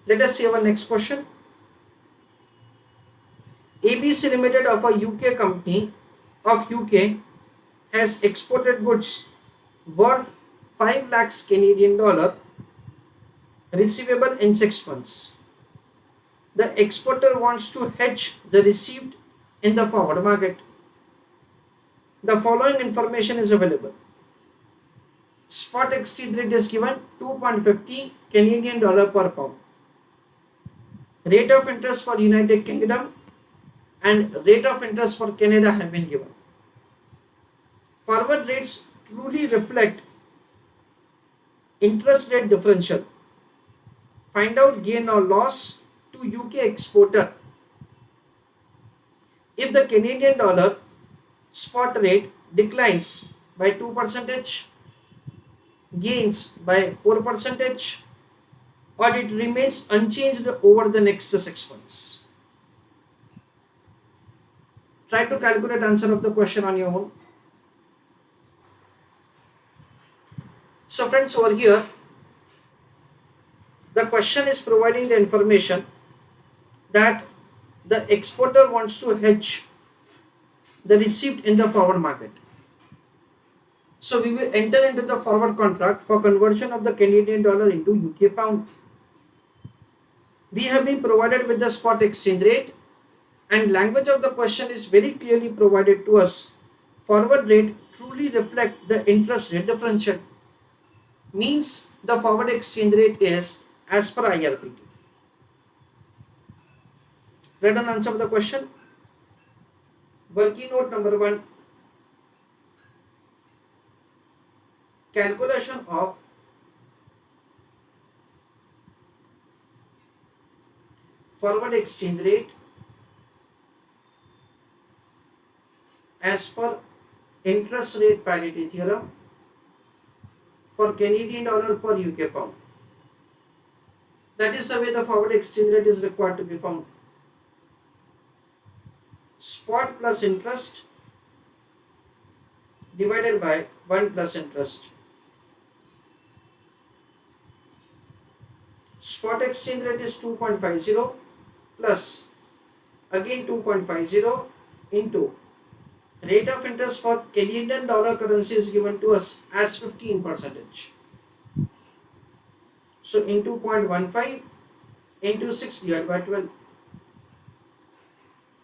Let us see our next question. ABC Limited of a UK company of UK has exported goods worth 5 lakhs Canadian dollar receivable in 6 months. The exporter wants to hedge the receipt in the forward market. The following information is available. Spot exchange rate is given 2.50 Canadian dollar per pound. Rate of interest for United Kingdom and rate of interest for Canada have been given. Forward rates truly reflect interest rate differential. Find out gain or loss to UK exporter if the Canadian dollar spot rate declines by 2%, gains by 4%, or it remains unchanged over the next 6 months. Try to calculate answer of the question on your own. So friends, over here the question is providing the information that the exporter wants to hedge the receipt in the forward market. So we will enter into the forward contract for conversion of the Canadian dollar into UK pound. We have been provided with the spot exchange rate, and language of the question is very clearly provided to us. Forward rate truly reflect the interest rate differential. Means the forward exchange rate is as per IRPT. Read and answer the question. Working note number 1. Calculation of forward exchange rate as per interest rate parity theorem for Canadian dollar per UK pound. That is the way the forward exchange rate is required to be found. Spot plus interest divided by 1 plus interest. Spot exchange rate is 2.50 plus again 2.50 into rate of interest for Canadian dollar currency is given to us as 15%. So into 0.15 into 6 divided by 12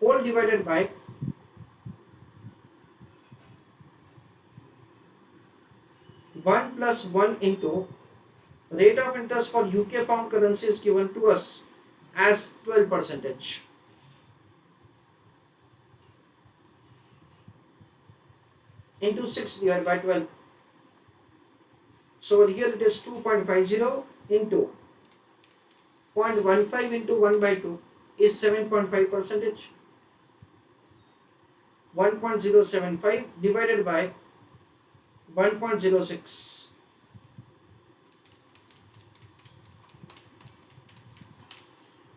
whole divided by 1 plus 1 into rate of interest for UK pound currency is given to us as 12%. Into 6 divided by 12. So over here it is 2.50 into 0.15 into 1 by 2 is 7.5%. 1.075 divided by 1.06.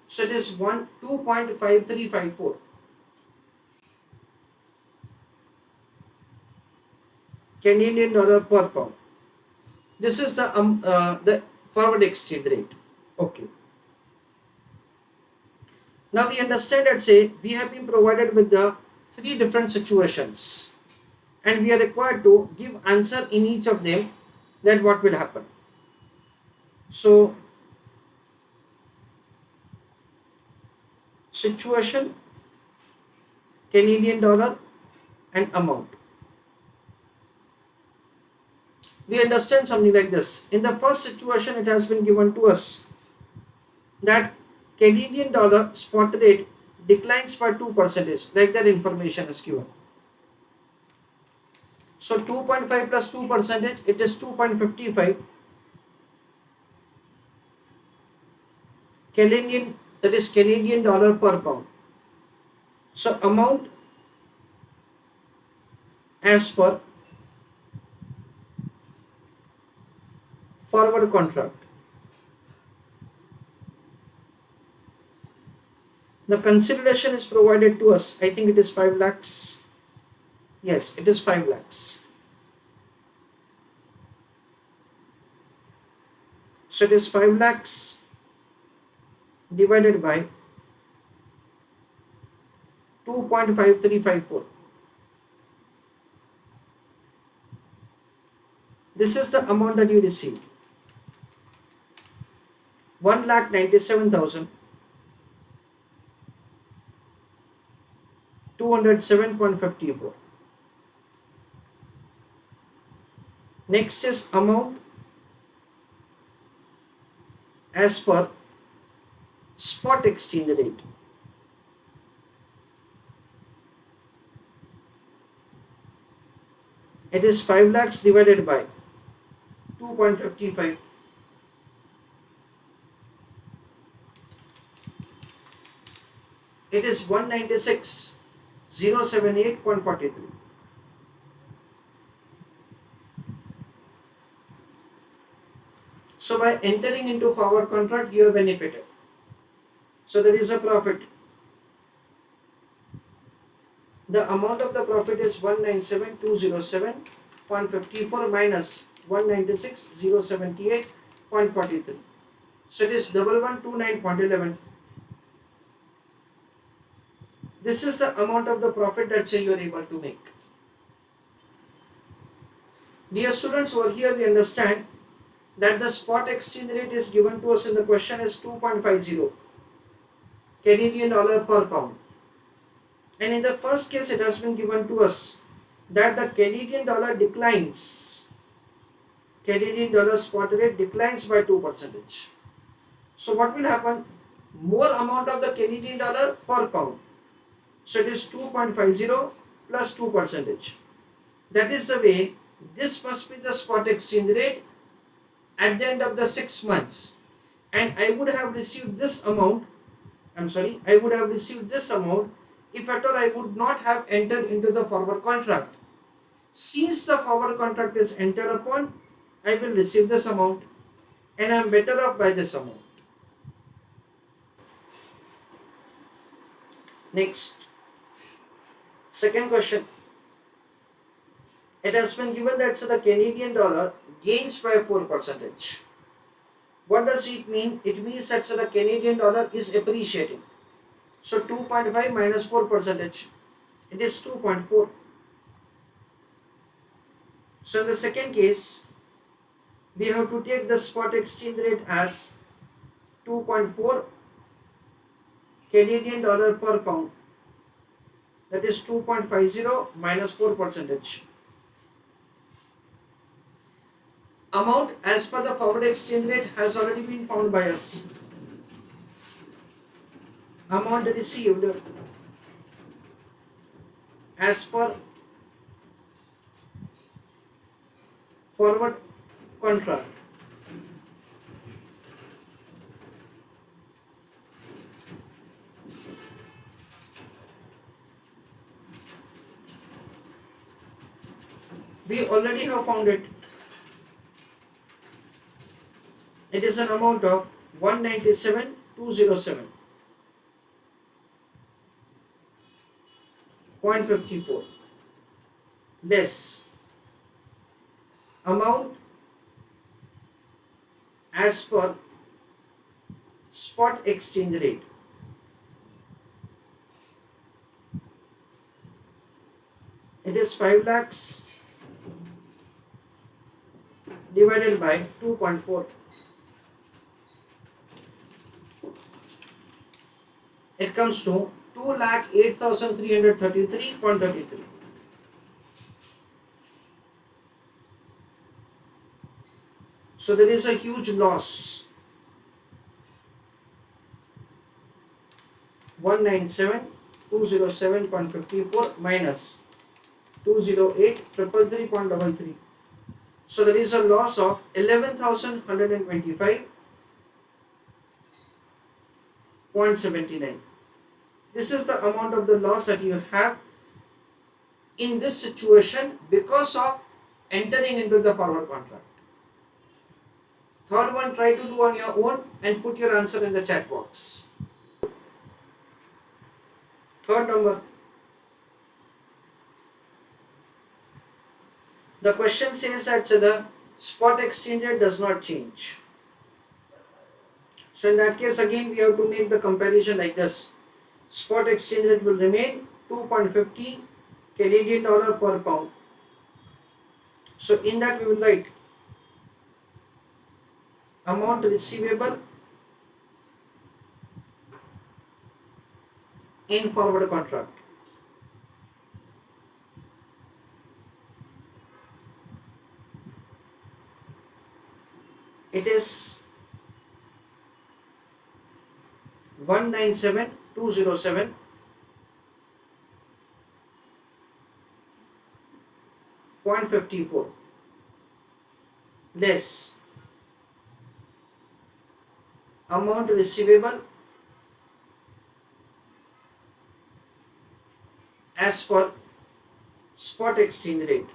So it is 2.5354. Canadian dollar per pound. This is the forward exchange rate. Okay. Now we understand that say we have been provided with the 3 different situations and we are required to give answer in each of them that what will happen. So situation, Canadian dollar and amount. We understand something like this. In the first situation it has been given to us that Canadian dollar spot rate declines by 2%, like that information is given. So 2.5 plus 2%, it is 2.55 Canadian, that is Canadian dollar per pound. So amount as per forward contract. The consideration is provided to us. I think it is 5 lakhs. Yes, it is 5 lakhs. So it is 5 lakhs divided by 2.5354. This is the amount that you received. 1,97,207.54. Next is amount as per spot exchange rate. It is 5 lakhs divided by 2.55. It is 196,078.43. So by entering into forward contract, you are benefited. So there is a profit. The amount of the profit is 197,207.54 minus 196,078.43. So it is 1129.11. This is the amount of the profit that you are able to make. Dear students, over here we understand that the spot exchange rate is given to us in the question is 2.50 Canadian dollar per pound. And in the first case, it has been given to us that the Canadian dollar declines. Canadian dollar spot rate declines by 2%. So what will happen? More amount of the Canadian dollar per pound. So it is 2.50 plus 2%. That is the way this must be the spot exchange rate at the end of the 6 months. And I would have received this amount. I would have received this amount if at all I would not have entered into the forward contract. Since the forward contract is entered upon, I will receive this amount and I am better off by this amount. Next, second question. It has been given that the Canadian dollar gains by 4%. What does it mean? It means that the Canadian dollar is appreciating. So 2.5 minus 4%, it is 2.4. So in the second case, we have to take the spot exchange rate as 2.4 Canadian dollar per pound. That is 2.50 minus 4%. Amount as per the forward exchange rate has already been found by us. Amount received as per forward contract. We already have found it. It is an amount of 197,207.54 less amount as per spot exchange rate. It is 5 lakhs divided by 2.4. It comes to 2,08,333.33. So there is a huge loss. 197,207.54 minus 208,333.33. So there is a loss of 11,125.79. This is the amount of the loss that you have in this situation because of entering into the forward contract. Third one, try to do on your own and put your answer in the chat box. Third number. The question says that the spot exchange rate does not change. So in that case again we have to make the comparison like this. Spot exchange rate will remain 2.50 Canadian dollar per pound. So in that we will write amount receivable in forward contract. It is 197,207.54 less amount receivable as per spot exchange rate.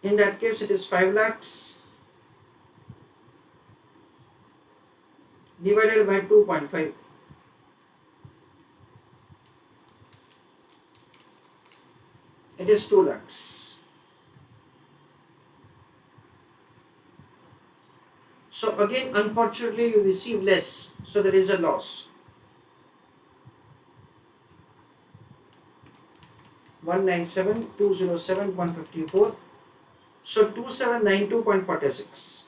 In that case it is 5 lakhs divided by 2.5. It is 2 lakhs. So again unfortunately you receive less, so there is a loss. 197,207.54. So 2792.46.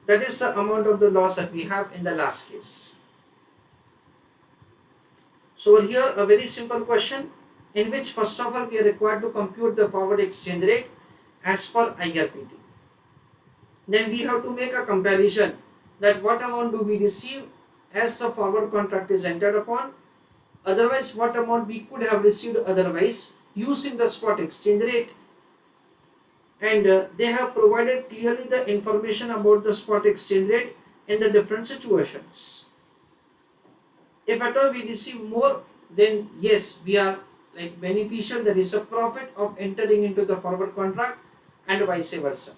That is the amount of the loss that we have in the last case. So here a very simple question in which first of all we are required to compute the forward exchange rate as per IRPT. Then we have to make a comparison that what amount do we receive as the forward contract is entered upon, otherwise what amount we could have received otherwise using the spot exchange rate, and they have provided clearly the information about the spot exchange rate in the different situations. If at all we receive more, then yes, we are like beneficial, there is a profit of entering into the forward contract, and vice versa.